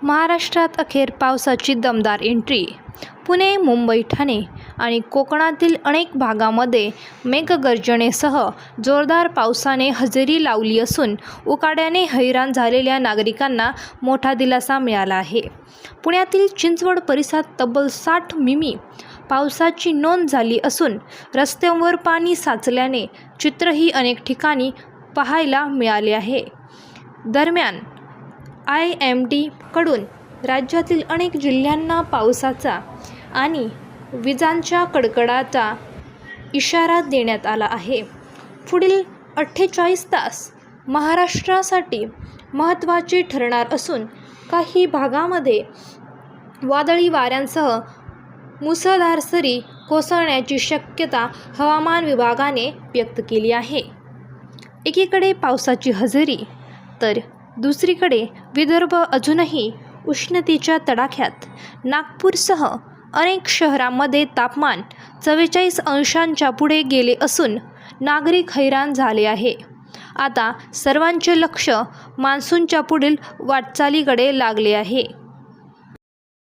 महाराष्ट्रात अखेर पावसाची दमदार एंट्री. पुणे, मुंबई, ठाणे आणि कोकणातील अनेक भागांमध्ये मेघगर्जनेसह जोरदार पावसाने हजेरी लावली असून उकाड्याने हैराण झालेल्या नागरिकांना मोठा दिलासा मिळाला आहे. पुण्यातील चिंचवड परिसरात तब्बल 60 मिमी पावसाची नोंद झाली असून रस्त्यांवर पाणी साचल्याने चित्रही अनेक ठिकाणी पाहायला मिळाले आहे. दरम्यान IMD कडून राज्यातील अनेक जिल्ह्यांना पावसाचा आणि विजांच्या कडकडाटाचा इशारा देण्यात आला आहे. पुढील 48 तास महाराष्ट्रासाठी महत्त्वाचे ठरणार असून काही भागांमध्ये वादळी वाऱ्यांसह मुसळधार सरी कोसळण्याची शक्यता हवामान विभागाने व्यक्त केली आहे. एकीकडे पावसाची हजेरी तर दुसरीकडे विदर्भ अजूनही उष्णतेच्या तडाख्यात. नागपूरसह अनेक शहरांमध्ये तापमान 44 अंशांच्या पुढे गेले असून नागरिक हैराण झाले आहे. आता सर्वांचे लक्ष मान्सूनच्या पुढील वाटचालीकडे लागले आहे.